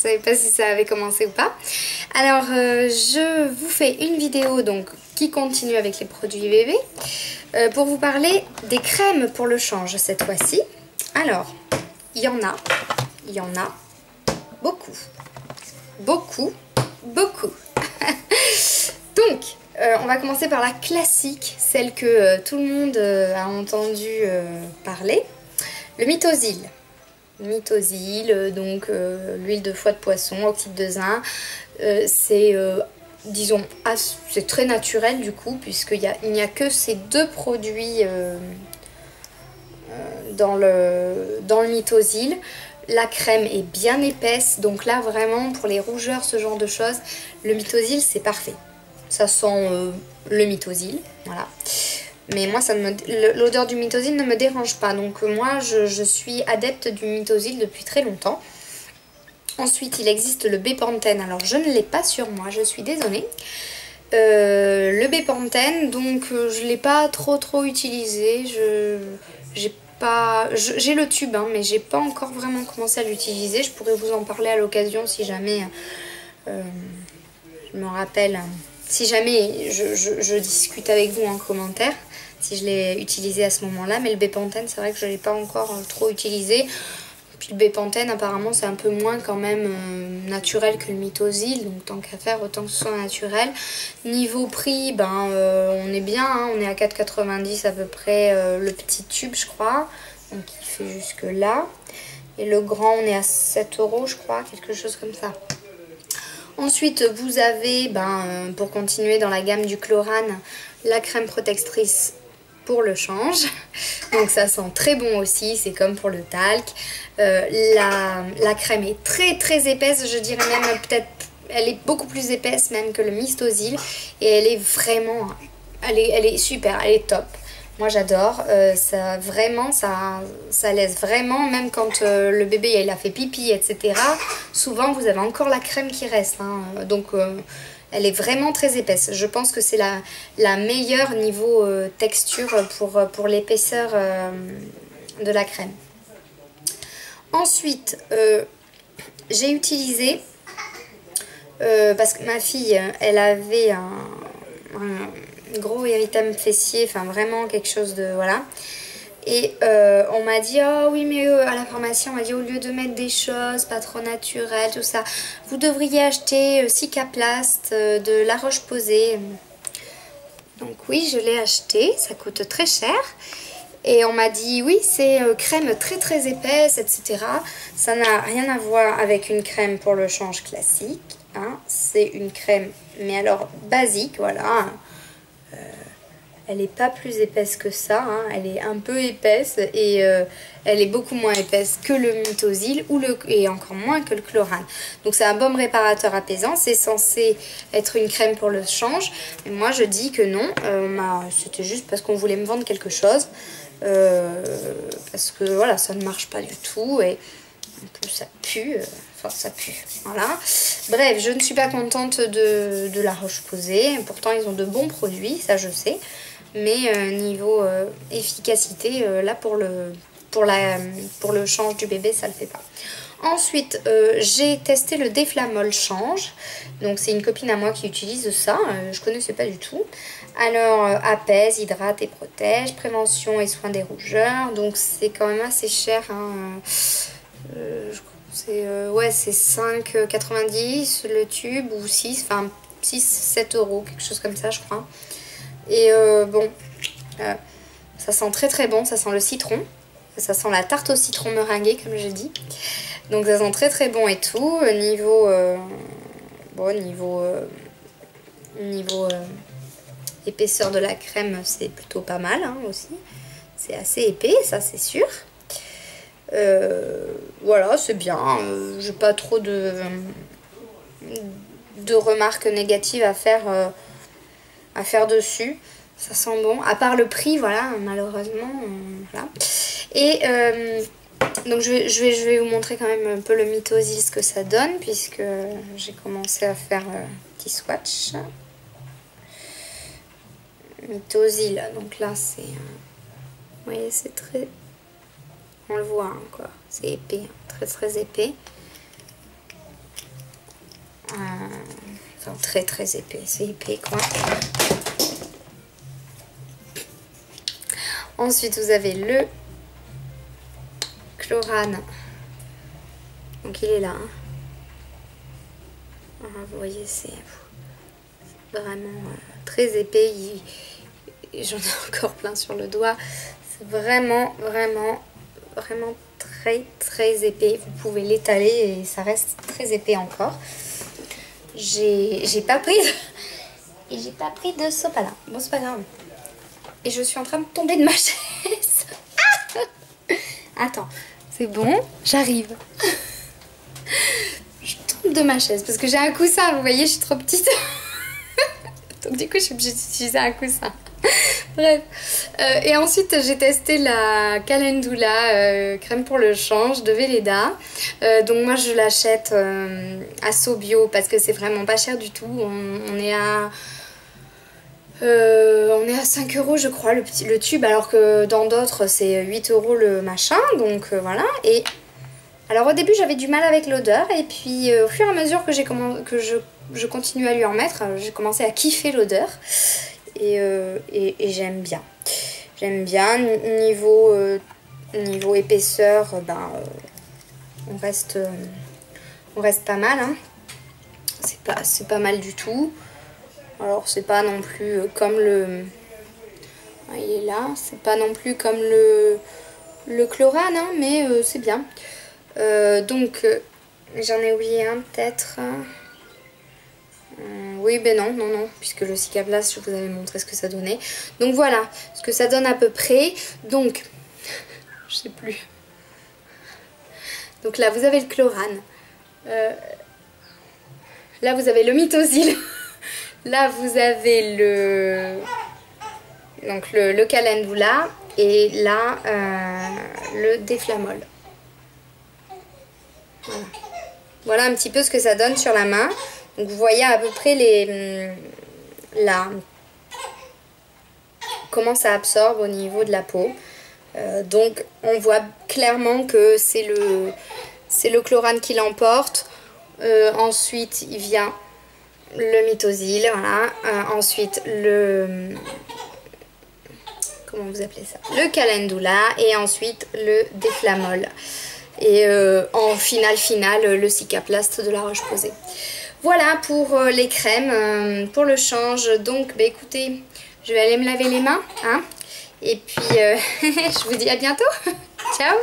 savais pas si ça avait commencé ou pas. Alors je vous fais une vidéo donc qui continue avec les produits bébés pour vous parler des crèmes pour le change cette fois-ci. Alors il y en a beaucoup. Donc on va commencer par la classique, celle que tout le monde a entendu parler, le Mythosil. Donc l'huile de foie de poisson, oxyde de zinc, c'est disons, c'est très naturel du coup, puisqu'il n'y a que ces deux produits dans le Mythosil. La crème est bien épaisse, donc là vraiment pour les rougeurs, ce genre de choses, le Mythosil c'est parfait. Ça sent le Mythosil, voilà. Mais moi, l'odeur du Mythosil ne me dérange pas. Donc moi, je suis adepte du Mythosil depuis très longtemps. Ensuite, il existe le Bepanthen. Alors, je ne l'ai pas sur moi, je suis désolée. Le Bepanthen, donc je ne l'ai pas trop utilisé. J'ai le tube, hein, mais j'ai pas encore vraiment commencé à l'utiliser. Je pourrais vous en parler à l'occasion si jamais je me rappelle. Si jamais je discute avec vous en commentaire, si je l'ai utilisé à ce moment-là. Mais le Bepanthen, c'est vrai que je ne l'ai pas encore trop utilisé. Puis le Bepanthen, apparemment, c'est un peu moins quand même naturel que le Mythosil. Donc tant qu'à faire, autant que ce soit naturel. Niveau prix, ben, on est bien. Hein, on est à 4,90 à peu près le petit tube, je crois. Donc il fait jusque là. Et le grand, on est à 7 €, je crois. Quelque chose comme ça. Ensuite, vous avez, pour continuer dans la gamme du Chlorane, la crème protectrice pour le change. Donc ça sent très bon aussi, c'est comme pour le talc. La crème est très épaisse, je dirais même peut-être, elle est beaucoup plus épaisse même que le Mythosil. Et elle est vraiment, elle est super, elle est top. Moi j'adore, ça laisse vraiment, même quand le bébé il a fait pipi, etc. Souvent vous avez encore la crème qui reste, hein, donc elle est vraiment très épaisse. Je pense que c'est la meilleure niveau texture pour l'épaisseur de la crème. Ensuite, j'ai utilisé, parce que ma fille, elle avait un gros érythème fessier, enfin vraiment quelque chose de, voilà. Et on m'a dit, oh oui mais à la pharmacie on m'a dit, au lieu de mettre des choses pas trop naturelles, tout ça, vous devriez acheter Cicaplast de La Roche-Posay. Donc oui, je l'ai acheté, ça coûte très cher. Et on m'a dit, oui, c'est crème très épaisse, etc. Ça n'a rien à voir avec une crème pour le change classique. Hein. C'est une crème, mais alors basique, voilà. Elle n'est pas plus épaisse que ça, hein. Elle est un peu épaisse et elle est beaucoup moins épaisse que le Mythosil et encore moins que le Chlorane. Donc c'est un baume réparateur apaisant, c'est censé être une crème pour le change. Mais moi je dis que non, c'était juste parce qu'on voulait me vendre quelque chose. Parce que voilà, ça ne marche pas du tout et en plus ça pue. Enfin, ça pue, voilà. Bref, je ne suis pas contente de La Roche-Posay. Pourtant, ils ont de bons produits, ça je sais. Mais niveau efficacité, là pour le change du bébé, ça le fait pas. Ensuite, j'ai testé le Deflamol Change. Donc c'est une copine à moi qui utilise ça. Je connaissais pas du tout. Alors, apaise, hydrate et protège. Prévention et soin des rougeurs. Donc c'est quand même assez cher. Hein. C'est 5,90 le tube ou 6, enfin 6-7 €, quelque chose comme ça je crois. Et ça sent très bon, ça sent le citron, ça sent la tarte au citron meringuée comme j'ai dit. Donc ça sent très bon et tout. Niveau épaisseur de la crème, c'est plutôt pas mal hein, aussi. C'est assez épais, ça c'est sûr. Voilà, c'est bien. J'ai pas trop de remarques négatives à faire dessus. Ça sent bon. À part le prix, voilà, malheureusement. Voilà. Et donc je vais vous montrer quand même un peu le Mythosil, ce que ça donne, puisque j'ai commencé à faire un petit swatch. Mythosil, donc là c'est... vous voyez, c'est très... on le voit hein, quoi. C'est épais, hein, très épais. très très épais. C'est épais quoi. Ensuite, vous avez le Chlorane. Donc, il est là. Hein. Alors, vous voyez, c'est vraiment très épais. J'en ai encore plein sur le doigt. C'est vraiment très très épais. Vous pouvez l'étaler et ça reste très épais encore. J'ai pas pris de sopalin. Bon, c'est pas grave. Et je suis en train de tomber de ma chaise. Ah, attends, c'est bon, j'arrive. Je tombe de ma chaise parce que j'ai un coussin. Vous voyez, je suis trop petite. Donc du coup, je suis obligée d'utiliser un coussin. Bref. Et ensuite, j'ai testé la Calendula crème pour le change de Velleda. Donc moi, je l'achète à Sobio parce que c'est vraiment pas cher du tout. On est à 5 € je crois le tube, alors que dans d'autres c'est 8 € le machin. Donc voilà. Et alors au début, j'avais du mal avec l'odeur. Et puis au fur et à mesure que je continue à lui en mettre, j'ai commencé à kiffer l'odeur. Et j'aime bien. J'aime bien. Niveau épaisseur, on reste pas mal. Hein. C'est pas mal du tout. Alors c'est pas non plus comme le... Ah, il est là. C'est pas non plus comme le Chlorane, hein, mais c'est bien. Donc j'en ai oublié un peut-être. Oui, ben non, puisque le Cicaplast, je vous avais montré ce que ça donnait. Donc voilà, ce que ça donne à peu près. Donc, je sais plus. Donc là, vous avez le Chlorane. Là, vous avez le Mythosil. Là, vous avez le Calendula. Et là, le Déflamol. Voilà. Voilà un petit peu ce que ça donne sur la main. Donc vous voyez à peu près comment ça absorbe au niveau de la peau. Donc on voit clairement que c'est le Chlorane qui l'emporte. Ensuite il vient le Mythosil, voilà. Ensuite comment vous appelez ça? Le Calendula et ensuite le Déflamol. Et en finale, le Cicaplast de la Roche-Posay. Voilà pour les crèmes, pour le change. Donc, écoutez, je vais aller me laver les mains. Hein, et puis, je vous dis à bientôt. Ciao!